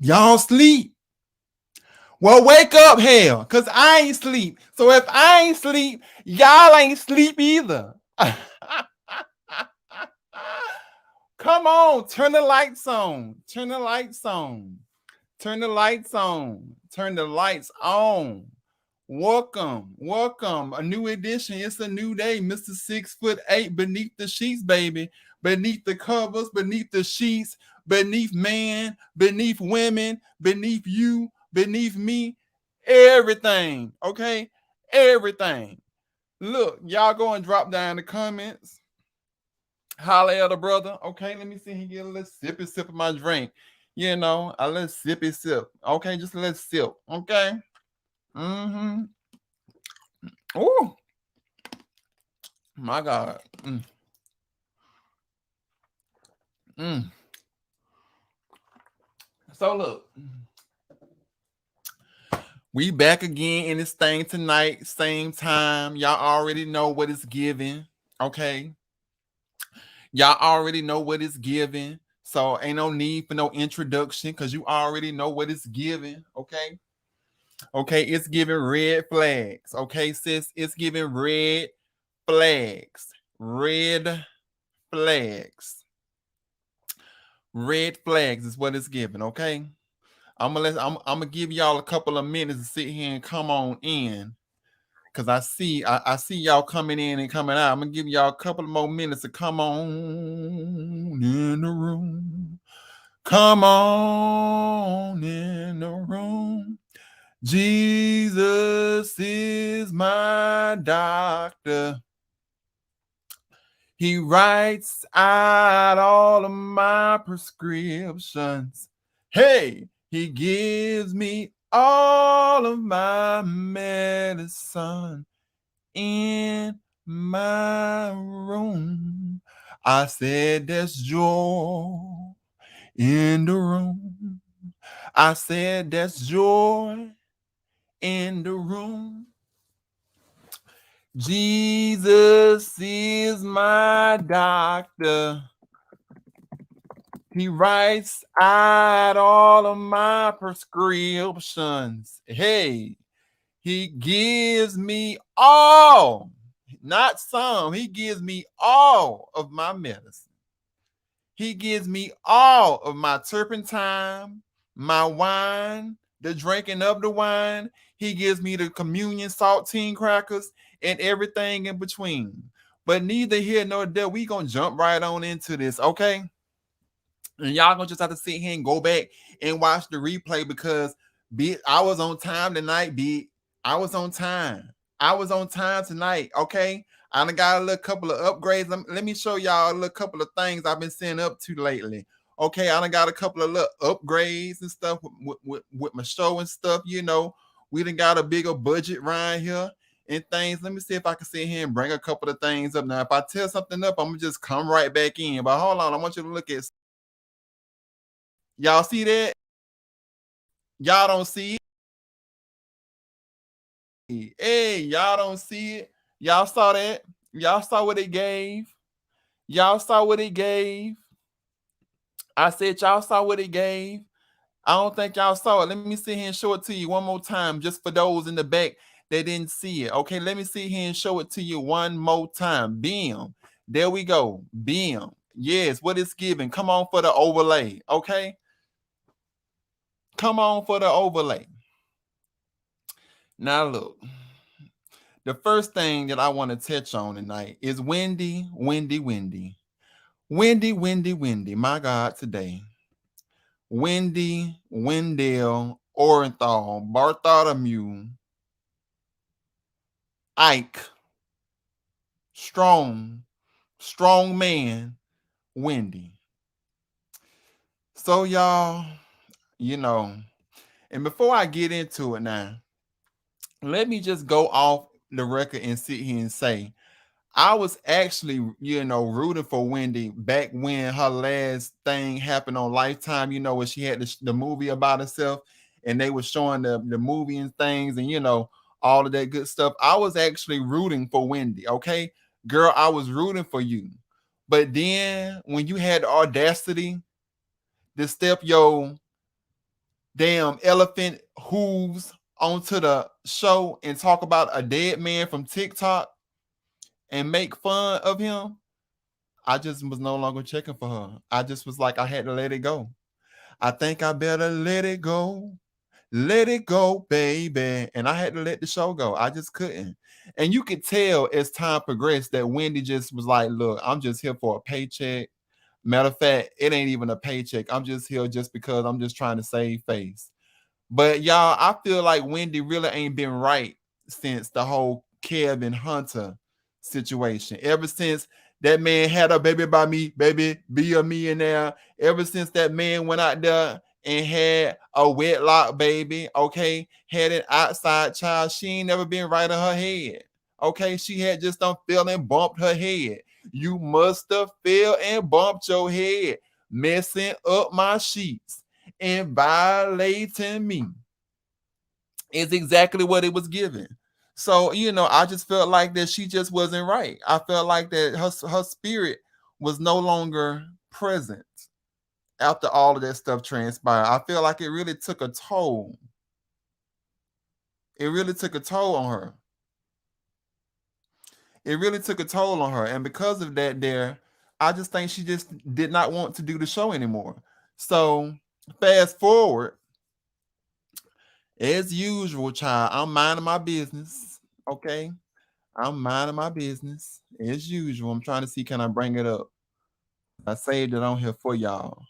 Y'all sleep. Well, wake up, hell, because I ain't sleep. So if I ain't sleep, y'all ain't sleep either. Come on, turn the lights on. Turn the lights on. Turn the lights on. Turn the lights on. Welcome, welcome. A new edition. It's a new day. Mister 6ft8 beneath the sheets, baby. Beneath the covers, beneath the sheets, beneath man, beneath women, beneath you, beneath me. Everything. Okay? Everything. Look, y'all go and drop down the comments. Holla at a brother. Okay, let me see. He get a little sippy sip of my drink. You know, a little sippy sip. Okay, just a little sip. Okay. Mm-hmm. Oh, my God. Mm. So look, we back again in this thing tonight, same time. Y'all already know what it's giving. Okay. Y'all already know what it's giving. So ain't no need for no introduction because you already know what it's giving. Okay. Okay, it's giving red flags. Okay, sis, it's giving red flags. Red flags. Red flags is what it's giving. Okay. I'm gonna give y'all a couple of minutes to sit here and come on in. Cause I see y'all coming in and coming out. I'm gonna give y'all a couple of more minutes to come on in the room. Come on in the room. Jesus is my doctor. He writes out all of my prescriptions. Hey, he gives me all of my medicine in my room. I said there's joy in the room. I said there's joy in the room. Jesus is my doctor. He writes out all of my prescriptions. Hey, he gives me all, not some. He gives me all of my medicine. He gives me all of my turpentine, my wine, the drinking of the wine. He gives me the communion saltine crackers and everything in between. But neither here nor there, we gonna jump right on into this, okay? And y'all gonna just have to sit here and go back and watch the replay because I was on time tonight, I was on time. I was on time tonight, okay? I done got a little couple of upgrades. Let me show y'all a little couple of things I've been setting up to lately. Okay, I done got a couple of little upgrades and stuff with my show and stuff, you know. We done got a bigger budget right here and things. Let me see if I can sit here and bring a couple of things up. Now, if I tell something up, I'm gonna just come right back in. But hold on, I want you to look at. Y'all see that? Y'all don't see it. Hey, y'all don't see it. Y'all saw that? Y'all saw what it gave? Y'all saw what it gave? I said y'all saw what it gave. I don't think y'all saw it. Let me sit here and show it to you one more time, just for those in the back that didn't see it. Okay, let me sit here and show it to you one more time. Bam. There we go. Bam. Yes, what it's giving. Come on for the overlay. Okay. Come on for the overlay. Now look. The first thing that I want to touch on tonight is Wendy. My God, today. Wendy, Wendell, Orenthal, Bartholomew, Ike, strong man, Wendy. So y'all, you know, and before I get into it now, let me just go off the record and sit here and say, I was actually, rooting for Wendy back when her last thing happened on Lifetime, when she had the movie about herself and they were showing the movie and things and, all of that good stuff. I was actually rooting for Wendy. Okay, girl, I was rooting for you. But then when you had the audacity to step your damn elephant hooves onto the show and talk about a dead man from TikTok and make fun of him, I just was no longer checking for her. I just was like, I had to let it go. I think I better let it go. Let it go, baby. And I had to let the show go. I just couldn't. And you could tell as time progressed that Wendy just was like, look, I'm just here for a paycheck. Matter of fact, it ain't even a paycheck. I'm just here just because I'm just trying to save face. But y'all, I feel like Wendy really ain't been right since the whole Kevin Hunter situation. Ever since that man had a baby by me, baby, be a millionaire. Ever since that man went out there and had a wedlock baby, okay, had an outside child, she ain't never been right in her head. Okay, she had just done fell and bumped her head. You must have fell and bumped your head, messing up my sheets and violating me is exactly what it was given. So, I just felt like that she just wasn't right. I felt like that her spirit was no longer present after all of that stuff transpired. I feel like it really took a toll. It really took a toll on her. It really took a toll on her. And because of that, I just think she just did not want to do the show anymore. So fast forward, as usual, child, I'm minding my business. Okay. I'm minding my business as usual. I'm trying to see, can I bring it up? I saved it on here for y'all.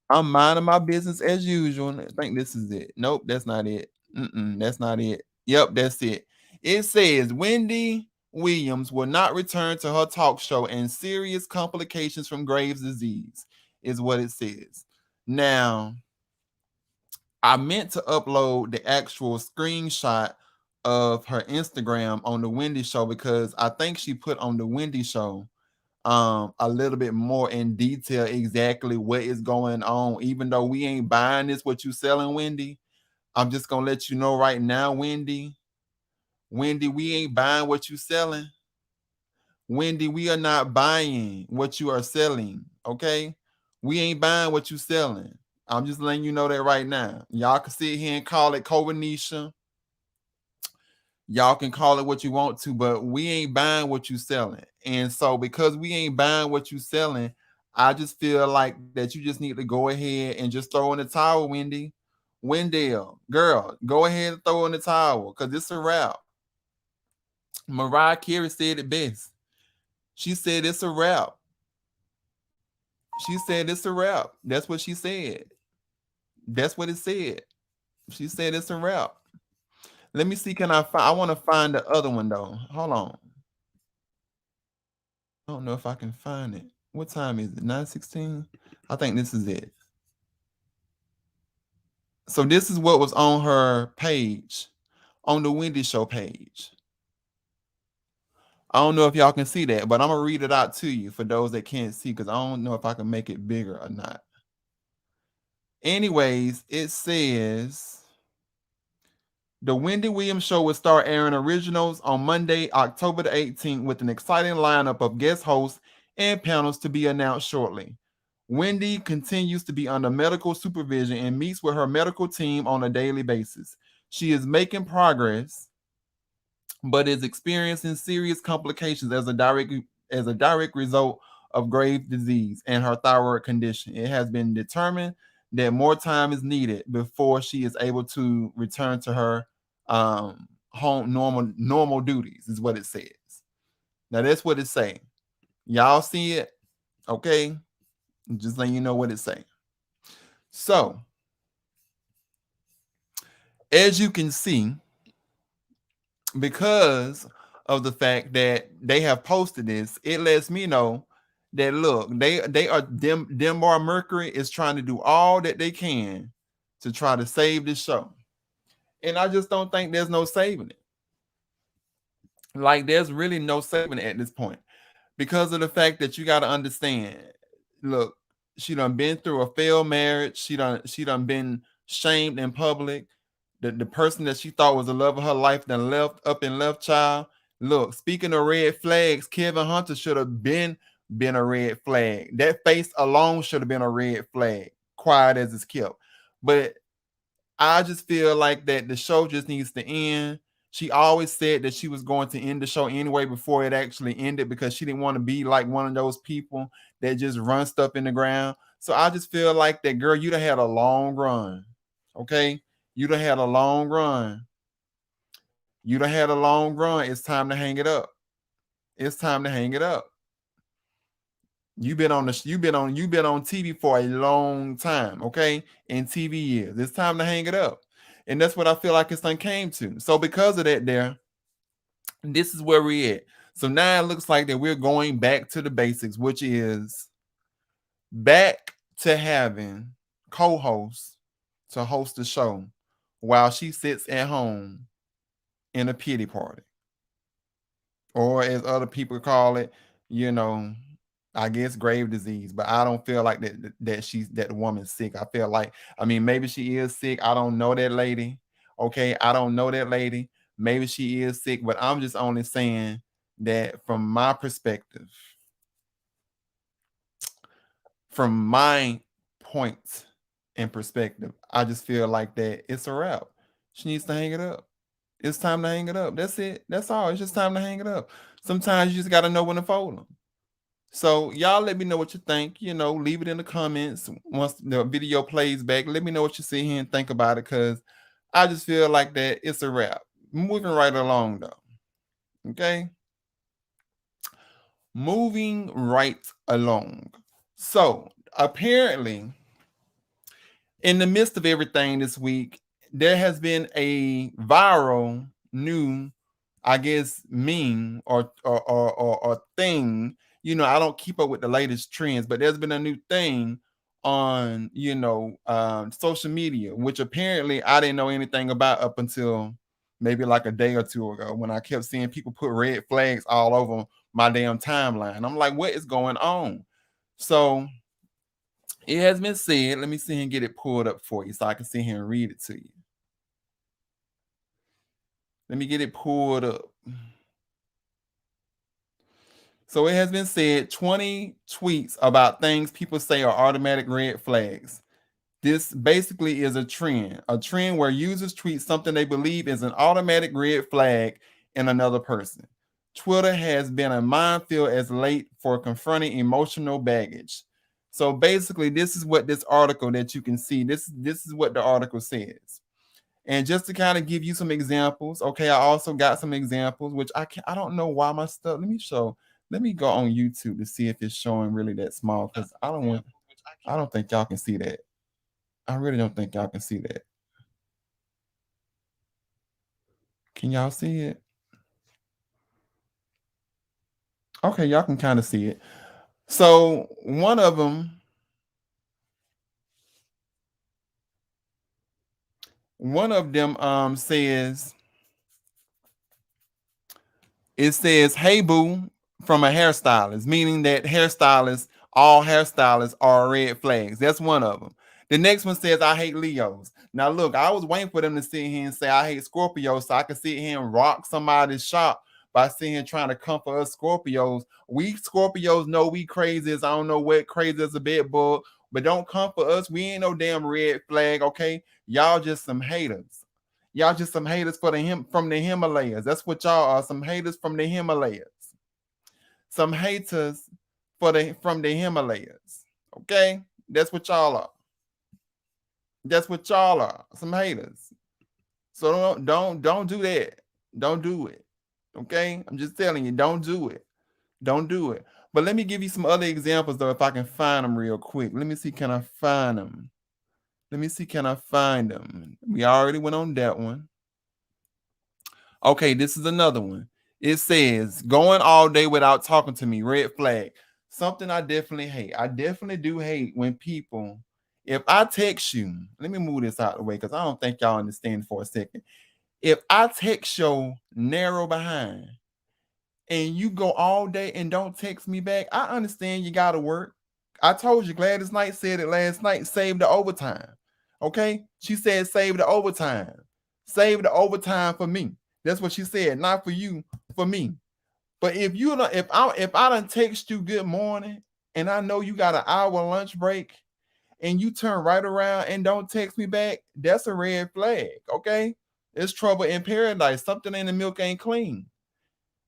I'm minding my business as usual. I think this is it. Nope, that's not it. That's not it. Yep, that's it. It says Wendy Williams will not return to her talk show and serious complications from Graves' disease, is what it says. Now, I meant to upload the actual screenshot of her Instagram on the Wendy show because I think she put on the Wendy show a little bit more in detail exactly what is going on. Even though we ain't buying this what you selling, Wendy, I'm just gonna let you know right now, Wendy, we ain't buying what you selling. Wendy, we are not buying what you are selling. Okay, we ain't buying what you selling. I'm just letting you know that right now. Y'all can sit here and call it Covenisha. Y'all can call it what you want to, but we ain't buying what you selling. And so because we ain't buying what you selling, I just feel like that you just need to go ahead and just throw in the towel, Wendy. Wendell, girl, go ahead and throw in the towel because it's a wrap. Mariah Carey said it best. She said it's a wrap. She said it's a wrap. That's what she said. That's what it said. She said it's a wrap. Let me see. Can I find? I want to find the other one though. Hold on. I don't know if I can find it. What time is it? 9:16. I think this is it. So this is what was on her page, on the Wendy Show page. I don't know if y'all can see that, but I'm gonna read it out to you for those that can't see because I don't know if I can make it bigger or not. Anyways, it says the Wendy Williams Show will start airing originals on Monday, October the 18th, with an exciting lineup of guest hosts and panels to be announced shortly. Wendy continues to be under medical supervision and meets with her medical team on a daily basis. She is making progress, but is experiencing serious complications as a direct result of grave disease and her thyroid condition. It has been determined that more time is needed before she is able to return to her home normal duties, is what it says. Now that's what it's saying. Y'all see it? Okay. Just letting you know what it's saying. So, as you can see, because of the fact that they have posted this, it lets me know that look, they are Denmark Mercury is trying to do all that they can to try to save this show. And I just don't think there's no saving it. Like there's really no saving it at this point. Because of the fact that you got to understand, look, she done been through a failed marriage. She done been shamed in public. The person that she thought was the love of her life then left child. Look, speaking of red flags, Kevin Hunter should have been a red flag. That face alone should have been a red flag, quiet as it's kept. But I just feel like that the show just needs to end. She always said that she was going to end the show anyway before it actually ended because she didn't want to be like one of those people that just run stuff in the ground. So I just feel like that girl, you'd have had a long run. Okay. You'd have had a long run. You'd have had a long run. It's time to hang it up. It's time to hang it up. You've been on TV for a long time, okay? In TV years. It's time to hang it up. And that's what I feel like this thing came to. So because of that, this is where we're at. So now it looks like that we're going back to the basics, which is back to having co-hosts to host the show while she sits at home in a pity party. Or as other people call it, you know, I guess grave disease, but I don't feel like that woman's sick. I feel like, I mean, maybe she is sick. I don't know that lady. Okay, I don't know that lady. Maybe she is sick, but I'm just only saying that from my point and perspective, I just feel like that it's a wrap. She needs to hang it up. It's time to hang it up. That's it. That's all. It's just time to hang it up. Sometimes you just got to know when to fold them. So y'all let me know what you think. Leave it in the comments once the video plays back. Let me know what you see here and think about it, because I just feel like that it's a wrap. Moving right along though. Okay. Moving right along. So apparently, in the midst of everything this week, there has been a viral new, I guess, meme or thing. I don't keep up with the latest trends, but there's been a new thing on social media, which apparently I didn't know anything about up until maybe like a day or two ago, when I kept seeing people put red flags all over my damn timeline. I'm like, what is going on? So it has been said. Let me see and get it pulled up for you so I can sit here and read it to you. Let me get it pulled up. So it has been said 20 tweets about things people say are automatic red flags. This basically is a trend where users tweet something they believe is an automatic red flag in another person. Twitter has been a minefield as late for confronting emotional baggage. So basically, this is what this article that you can see, this is what the article says. And just to kind of give you some examples, okay, I also got some examples, which I don't know why my stuff. Let me go on YouTube to see if it's showing really that small, because I don't think y'all can see that. I really don't think y'all can see that. Can y'all see it? Okay, y'all can kind of see it. So one of them says, it says, "Hey boo," from a hairstylist, meaning that all hairstylists are red flags. That's one of them. The next one says, "I hate Leos." Now, look, I was waiting for them to sit here and say, "I hate Scorpios," so I could sit here and rock somebody's shop by sitting here trying to come for us Scorpios. We Scorpios know we crazy as I don't know what, crazy as a bed bug, but don't come for us. We ain't no damn red flag, okay? Y'all just some haters. Y'all just some haters from the Himalayas. That's what y'all are. Some haters from the Himalayas. Some haters from the Himalayas. Okay? That's what y'all are. That's what y'all are. Some haters. So don't do that. Don't do it. Okay? I'm just telling you, don't do it. Don't do it. But let me give you some other examples though, if I can find them real quick. Let me see, can I find them? We already went on that one. Okay, this is another one. It says, "Going all day without talking to me, red flag." Something I definitely hate. I definitely do hate when people, if I text you, let me move this out of the way because I don't think y'all understand for a second. If I text your narrow behind and you go all day and don't text me back, I understand you got to work. I told you, Gladys Knight said it last night, save the overtime. Okay? She said, save the overtime. Save the overtime for me. That's what she said, not for you, for me. But if I done text you good morning and I know you got an hour lunch break and you turn right around and don't text me back, that's a red flag. Okay. It's trouble in paradise. Something in the milk ain't clean.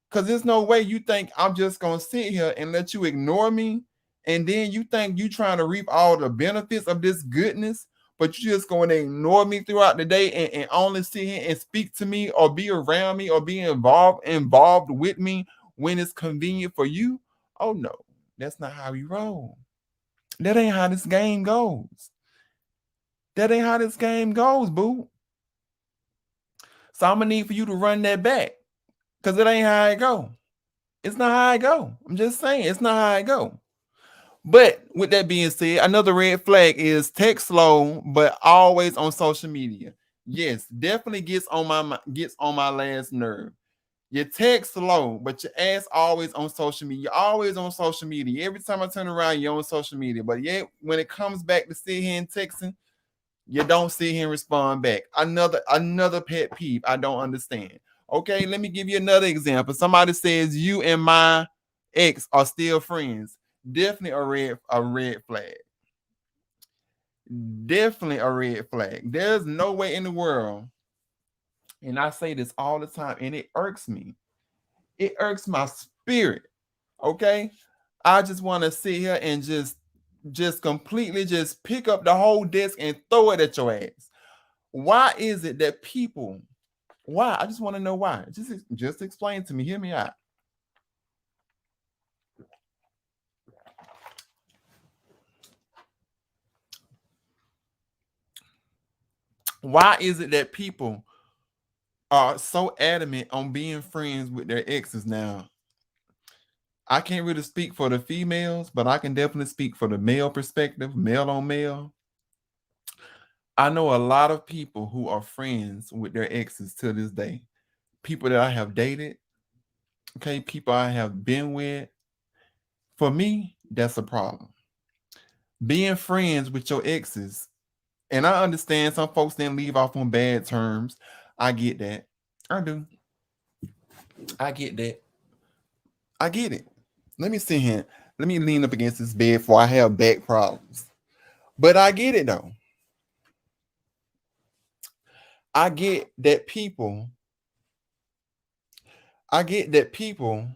Cause there's no way you think I'm just gonna sit here and let you ignore me, and then you think you trying to reap all the benefits of this goodness, but you just going to ignore me throughout the day and only sit here and speak to me or be around me or be involved with me when it's convenient for you. Oh no, that's not how we roll. That ain't how this game goes. That ain't how this game goes, boo. So I'm gonna need for you to run that back. Cause it ain't how it go. It's not how I go. I'm just saying, it's not how I go. But with that being said, another red flag is text slow, but always on social media. Yes, definitely gets on my last nerve. You text slow, but your ass always on social media. You're always on social media. Every time I turn around, you're on social media. But yet, when it comes back to sit here and texting, you don't sit here and respond back. Another pet peeve I don't understand. Okay, let me give you another example. Somebody says you and my ex are still friends. Definitely a red flag. Definitely a red flag. There's no way in the world, and I say this all the time, and it irks me. It irks my spirit. Okay, I just want to sit here and just completely just pick up the whole desk and throw it at your ass. Why is it that people? Why? I just want to know why. Just explain to me. Hear me out. Why is it that people are so adamant on being friends with their exes now? I can't really speak for the females, but I can definitely speak for the male perspective, male on male. I know a lot of people who are friends with their exes to this day. People that I have dated, okay, people I have been with. For me, that's a problem. Being friends with your exes, and I understand some folks didn't leave off on bad terms. I get that. I do. I get that. I get it. Let me sit here. Let me lean up against this bed before I have back problems. But I get it though. I get that people, I get that people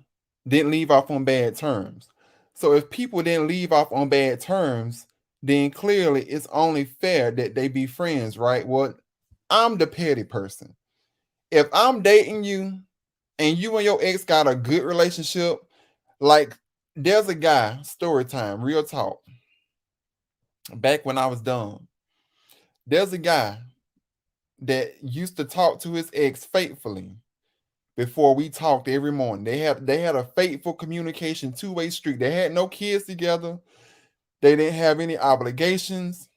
didn't leave off on bad terms. So if people didn't leave off on bad terms, then clearly it's only fair that they be friends, right? Well, I'm the petty person. If I'm dating you and you and your ex got a good relationship, like there's a guy, story time, real talk. Back when I was dumb, there's a guy that used to talk to his ex faithfully before we talked every morning. They had a faithful communication, two-way street. They had no kids together. They didn't have any obligations.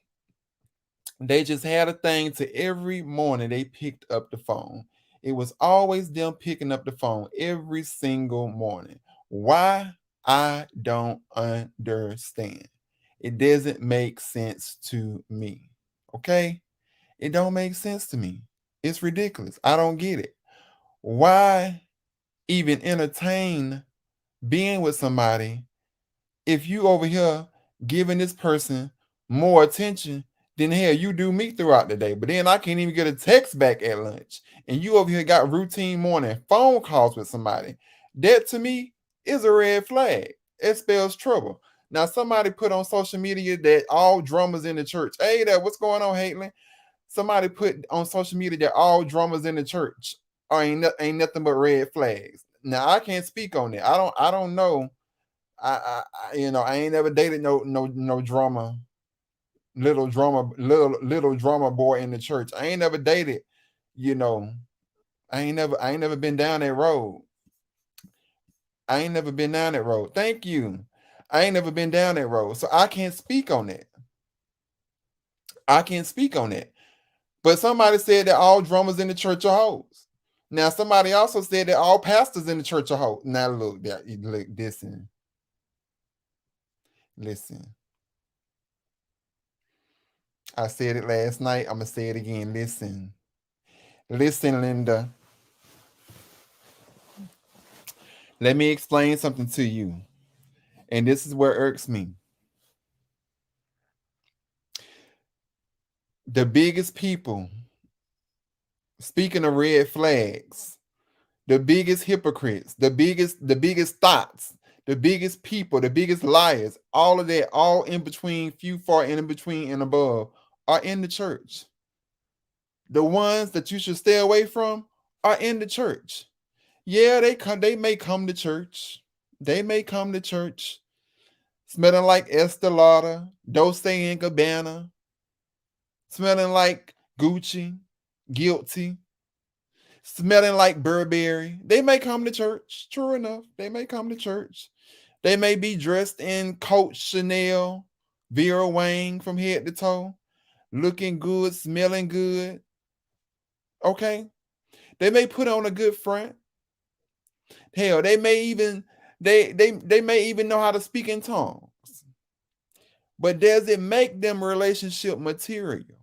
They just had a thing to every morning they picked up the phone. It was always them picking up the phone every single morning. Why? I don't understand. It doesn't make sense to me. Okay? It don't make sense to me. It's ridiculous. I don't get it. Why even entertain being with somebody if you over here giving this person more attention than hell you do me throughout the day? But then I can't even get a text back at lunch. And you over here got routine morning phone calls with somebody. That to me is a red flag. It spells trouble. Now, somebody put on social media that all drummers in the church. Hey there, what's going on, Haitlin? Somebody put on social media that all drummers in the church ain't nothing but red flags. Now I can't speak on it. I don't know. I ain't never dated no drummer, little drummer boy in the church. I ain't never dated, you know. I ain't never been down that road. I ain't never been down that road. Thank you. I ain't never been down that road. So I can't speak on that. I can't speak on that. But somebody said that all drummers in the church are hoes. Now somebody also said that all pastors in the church are hoes. Now look, listen, listen. I said it last night. I'm gonna say it again. Listen, Linda. Let me explain something to you. And this is where irks me. The biggest people, speaking of red flags, the biggest hypocrites, the biggest thoughts, the biggest people, the biggest liars, all of that, all in between, few, far, and in between and above, are in the church. The ones that you should stay away from are in the church. Yeah, they may come to church. They may come to church smelling like Estee Lauder, Dolce and Gabbana, smelling like Gucci, guilty, smelling like Burberry. They may come to church. True enough, they may come to church. They may be dressed in Coach, Chanel, Vera Wang from head to toe, looking good, smelling good. Okay, they may put on a good front. Hell, they may even they may even know how to speak in tongues. But does it make them relationship material?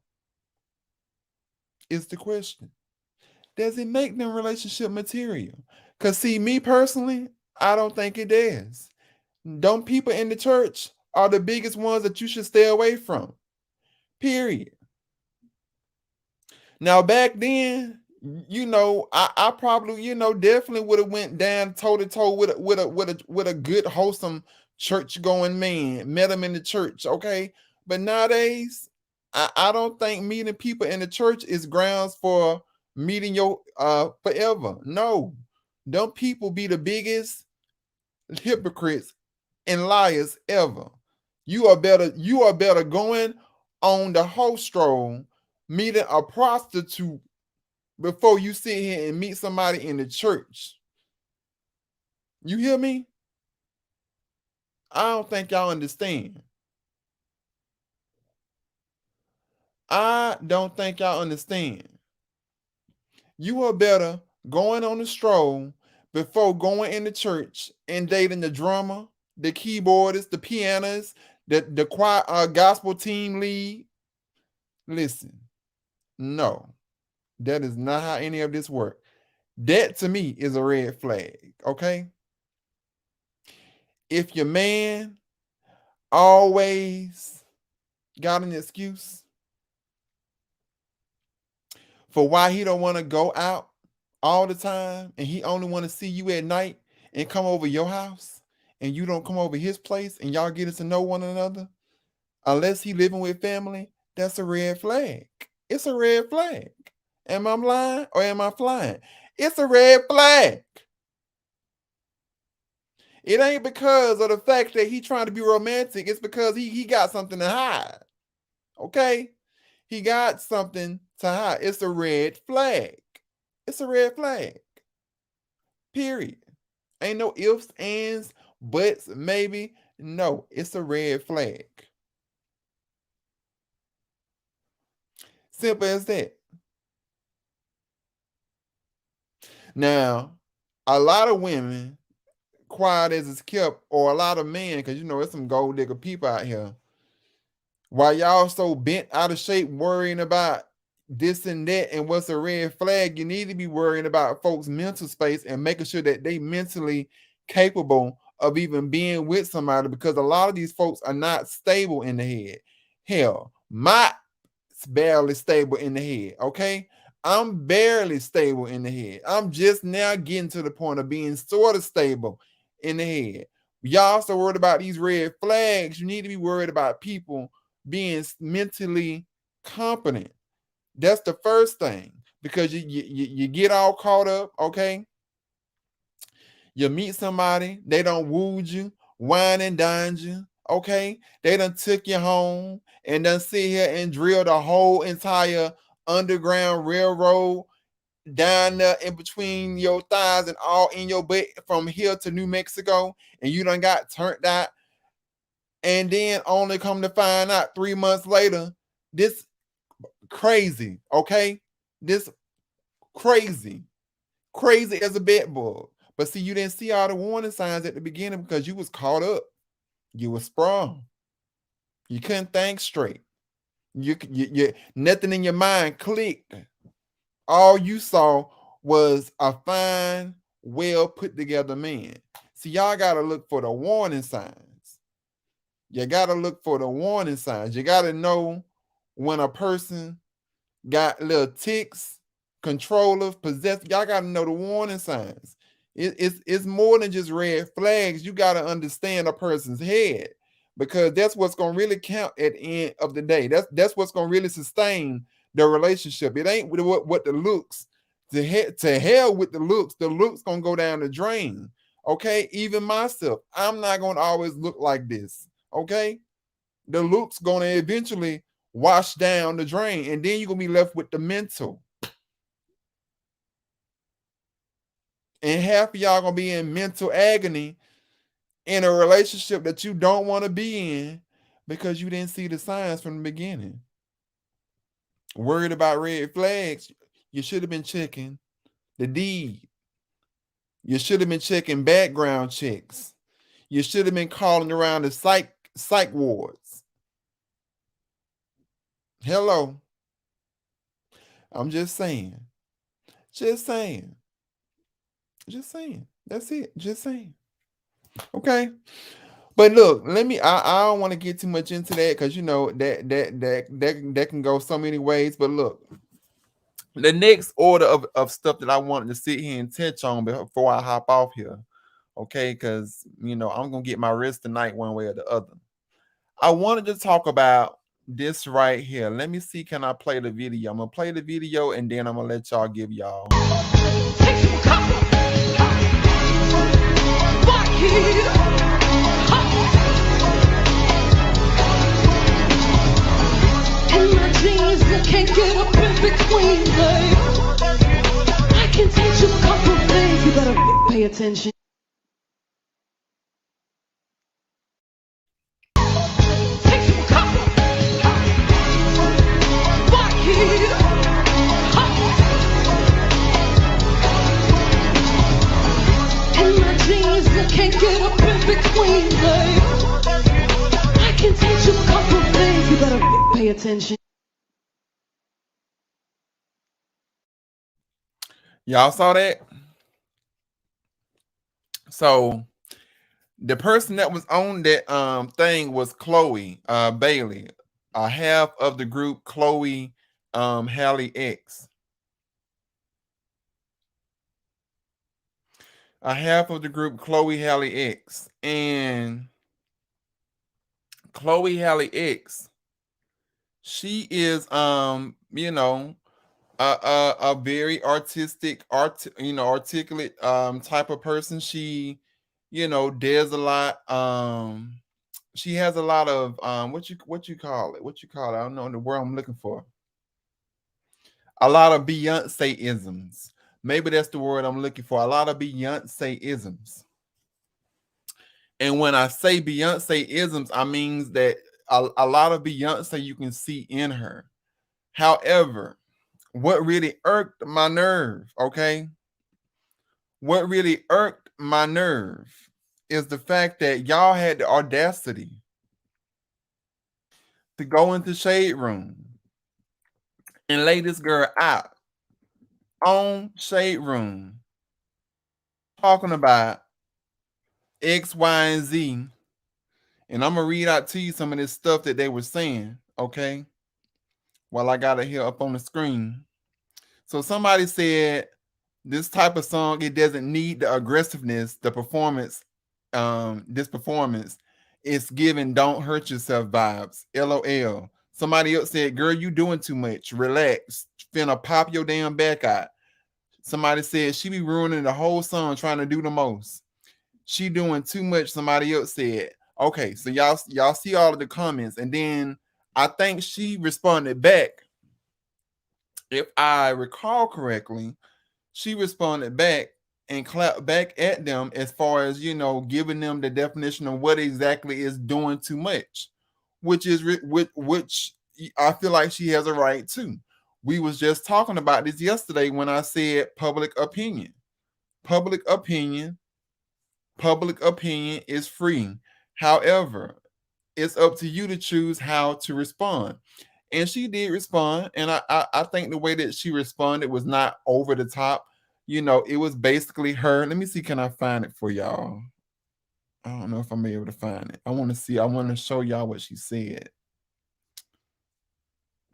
Is the question. Does it make them relationship material? Because see, me personally, I don't think it does. Don't people in the church are the biggest ones that you should stay away from. Period. Now back then, I probably, definitely would have went down toe to toe with a good wholesome church going man, met him in the church, okay? But nowadays, I don't think meeting people in the church is grounds for meeting your forever. No. Don't people be the biggest hypocrites and liars ever. You are better going on the whole stroll, meeting a prostitute before you sit here and meet somebody in the church. You hear me? I don't think y'all understand. I don't think y'all understand. You are better going on the stroll before going in the church and dating the drummer, the keyboardist, the pianist, the choir gospel team lead. Listen, no, that is not how any of this works. That to me is a red flag. Okay. If your man always got an excuse for why he don't want to go out all the time and he only want to see you at night and come over your house and you don't come over his place and y'all getting to know one another, unless he living with family, that's a red flag. It's a red flag. Am I lying or am I flying? It's a red flag. It ain't because of the fact that he trying to be romantic. It's because he got something to hide. Okay? He got something to hide. It's a red flag. It's a red flag. Period. Ain't no ifs, ands, buts, maybe. No, it's a red flag. Simple as that. Now, a lot of women, quiet as it's kept, or a lot of men, because there's some gold digger people out here. While y'all so bent out of shape worrying about this and that and what's a red flag, you need to be worrying about folks' mental space and making sure that they mentally capable of even being with somebody, because a lot of these folks are not stable in the head. Hell, my barely stable in the head, okay? I'm barely stable in the head. I'm just now getting to the point of being sort of stable in the head. Y'all so worried about these red flags. You need to be worried about people being mentally competent. That's the first thing, because you get all caught up, okay? You meet somebody, they don't wooed you, wine and dined you, okay? They done took you home and done sit here and drill the whole entire underground railroad down there in between your thighs and all in your butt from here to New Mexico, and you done got turned out, and then only come to find out 3 months later, this crazy, okay? This crazy as a bed bug. But see, you didn't see all the warning signs at the beginning because you was caught up. You was sprung. You couldn't think straight. You nothing in your mind clicked. All you saw was a fine, well put together man. See, y'all gotta look for the warning signs. You gotta look for the warning signs. You gotta know when a person got little ticks, controllers, possessive. Y'all got to know the warning signs. It's more than just red flags. You got to understand a person's head, because that's what's gonna really count at the end of the day. That's what's gonna really sustain the relationship. It ain't what the looks. To hell with the looks. The looks gonna go down the drain. Okay, even myself, I'm not gonna always look like this. Okay, the looks gonna eventually wash down the drain, and then you're gonna be left with the mental. And half of y'all gonna be in mental agony in a relationship that you don't want to be in because you didn't see the signs from the beginning. Worried about red flags, you should have been checking the deed. You should have been checking background checks. You should have been calling around the psych wards. Hello. I'm just saying. Just saying. Just saying. That's it. Just saying. Okay. But look, I don't want to get too much into that, because you know that can go so many ways. But look, the next order of stuff that I wanted to sit here and touch on before I hop off here, okay, because you know I'm gonna get my rest tonight one way or the other. I wanted to talk about this right here. Let me see, can I play the video? I'm gonna play the video and then I'm gonna let y'all give y'all. Can't get up in between, babe. I can teach you a couple things. You better pay attention. Take some coffee. Back here. In my jeans, I can't get up in between, babe. I can teach you a couple things. You better pay attention. Y'all saw that? So the person that was on that thing was Chloe Bailey, a half of the group Chloe Halle X. A half of the group Chloe Halle X. And Chloe Halle X, she is you know, a very articulate type of person. She, you know, does a lot. She has a lot of what you call it? What you call it? I don't know the word I'm looking for. A lot of Beyonce isms. Maybe that's the word I'm looking for. A lot of Beyonce isms. And when I say Beyonce isms, I mean that a lot of Beyonce you can see in her. However, what really irked my nerve, okay? What really irked my nerve is the fact that y'all had the audacity to go into Shade Room and lay this girl out on Shade Room talking about X, Y, and Z. And I'm going to read out to you some of this stuff that they were saying, okay? While I got it here up on the screen. So somebody said, this type of song, it doesn't need the aggressiveness, the performance, this performance. It's giving don't hurt yourself vibes. LOL. Somebody else said, girl, you doing too much. Relax. Finna pop your damn back out. Somebody said she be ruining the whole song trying to do the most. She doing too much. Somebody else said. Okay, so y'all see all of the comments, and then I think she responded back. If I recall correctly, she responded back and clapped back at them as far as, you know, giving them the definition of what exactly is doing too much, which I feel like she has a right to. We was just talking about this yesterday when I said public opinion. Public opinion is free. However, it's up to you to choose how to respond. And she did respond, and I think the way that she responded was not over the top. You know, it was basically her. Let me see, can I find it for y'all? I don't know if I'm able to find it. I want to show y'all what she said.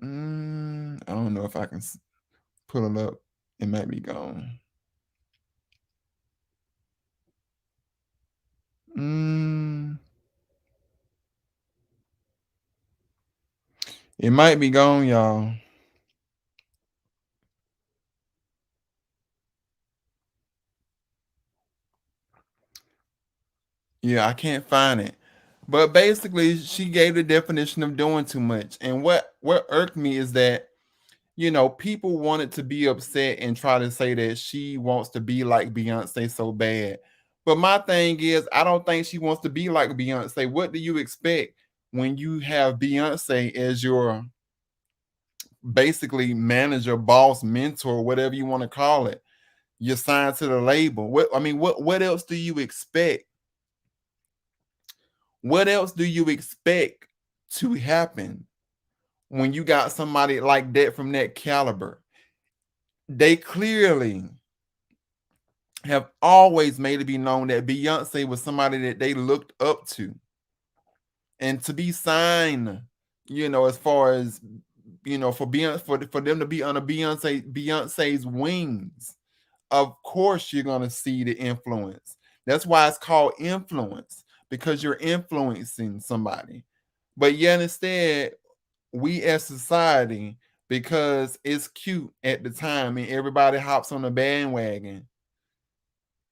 I don't know if I can pull it up. It might be gone. Mm, it might be gone, y'all. Yeah, I can't find it. But basically, she gave the definition of doing too much. And what irked me is that people wanted to be upset and try to say that she wants to be like Beyonce so bad. But my thing is, I don't think she wants to be like Beyonce. What do you expect when you have Beyonce as your basically manager, boss, mentor, whatever you want to call it? You're signed to the label. What else do you expect? What else do you expect to happen when you got somebody like that from that caliber? They clearly have always made it be known that Beyonce was somebody that they looked up to. And to be signed, as far as for for them to be under Beyonce's wings, of course you're gonna see the influence. That's why it's called influence, because you're influencing somebody. But yet instead, we as society, because it's cute at the time and everybody hops on the bandwagon,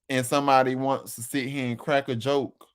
and somebody wants to sit here and crack a joke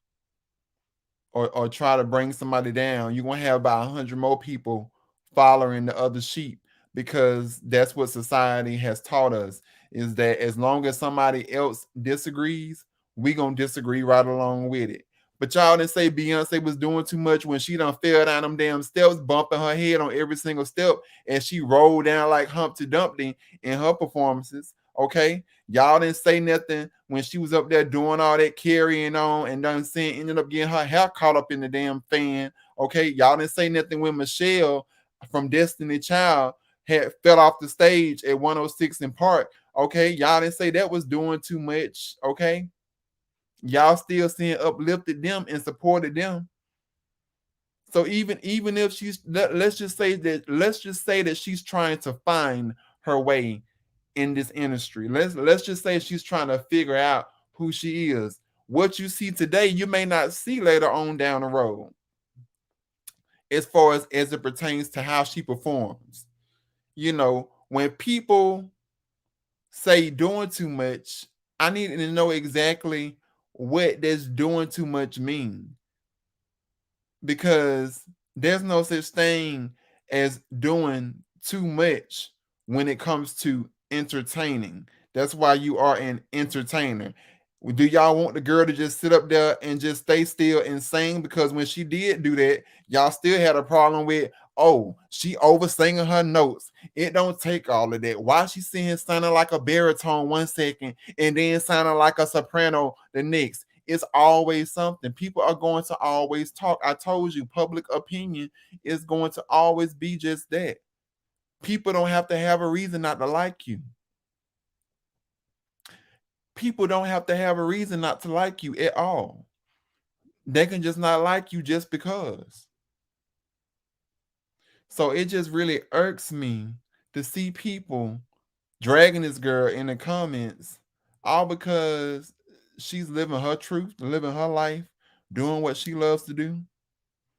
or try to bring somebody down, you're gonna have about 100 more people following the other sheep, because that's what society has taught us, is that as long as somebody else disagrees, we gonna disagree right along with it. But y'all didn't say Beyonce was doing too much when she done fell down them damn steps, bumping her head on every single step, and she rolled down like Humpty Dumpty in her performances. Okay, y'all didn't say nothing when she was up there doing all that carrying on and done saying ended up getting her hair caught up in the damn fan. Okay, y'all didn't say nothing when Michelle from Destiny Child had fell off the stage at 106 in Park. Okay, y'all didn't say that was doing too much. Okay, y'all still seeing uplifted them and supported them. So even if let's just say that she's trying to find her way in this industry. Let's just say she's trying to figure out who she is. What you see today, you may not see later on down the road, as far as it pertains to how she performs. When people say doing too much, I need to know exactly what does doing too much mean, because there's no such thing as doing too much when it comes to entertaining. That's why you are an entertainer. Do y'all want the girl to just sit up there and just stay still and sing? Because when she did do that, y'all still had a problem with, oh, she over singing her notes. It don't take all of that. Why she singing sounding like a baritone 1 second and then sounding like a soprano the next? It's always something. People are going to always talk. I told you, public opinion is going to always be just that. People don't have to have a reason not to like you. People don't have to have a reason not to like you at all. They can just not like you just because. So it just really irks me to see people dragging this girl in the comments, all because she's living her truth, living her life, doing what she loves to do,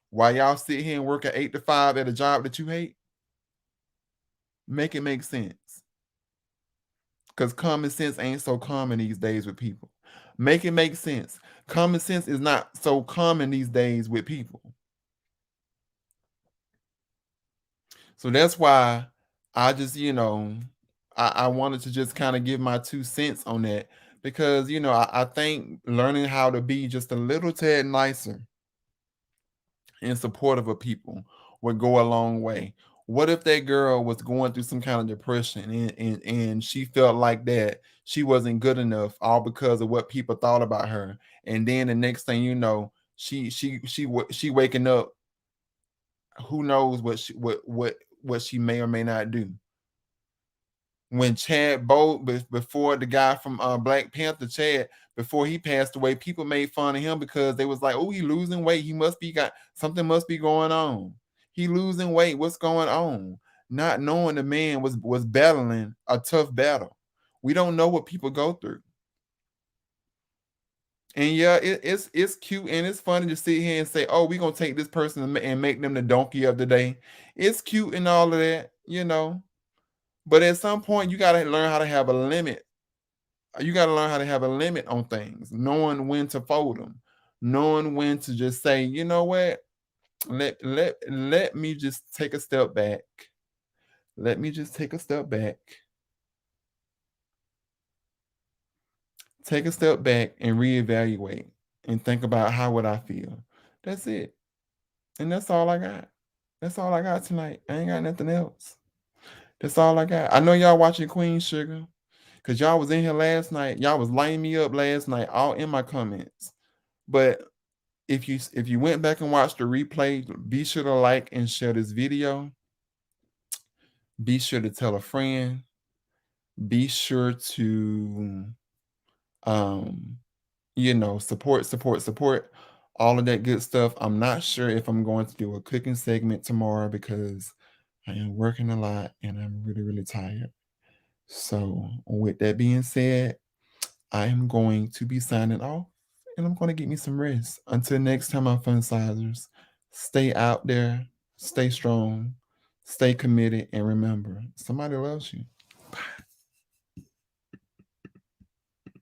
while y'all sit here and work at 8 to 5 at a job that you hate. Make it make sense. Because common sense ain't so common these days with people. Make it make sense. Common sense is not so common these days with people. So that's why I just, I wanted to just kind of give my 2 cents on that, because, I think learning how to be just a little tad nicer and supportive of people would go a long way. What if that girl was going through some kind of depression, and she felt like that she wasn't good enough, all because of what people thought about her, and then the next thing you know, she waking up, who knows what she may or may not do. When Chad Bow, before the guy from Black Panther, Chad, before he passed away, people made fun of him because they was like, oh, he losing weight. He must be got something must be going on. He losing weight. What's going on? not knowing the man was battling a tough battle. We don't know what people go through. And yeah, it's cute and it's funny to sit here and say, "Oh, we're gonna take this person and make them the donkey of the day." It's cute and all of that, But at some point, you gotta learn how to have a limit. You gotta learn how to have a limit on things, knowing when to fold them, knowing when to just say, "You know what? Let me just take a step back. Let me just take a step back. Take a step back and reevaluate and think about how would I feel." That's it. And that's all I got. That's all I got tonight. I ain't got nothing else. That's all I got. I know y'all watching Queen Sugar because y'all was in here last night. Y'all was lighting me up last night, all in my comments. But if you went back and watched the replay, be sure to like and share this video. Be sure to tell a friend. Be sure to support all of that good stuff. I'm not sure if I'm going to do a cooking segment tomorrow because I am working a lot and I'm really, really tired. So, with that being said, I am going to be signing off and I'm going to get me some rest. Until next time, my fun sizers, stay out there, stay strong, stay committed, and remember, somebody loves you.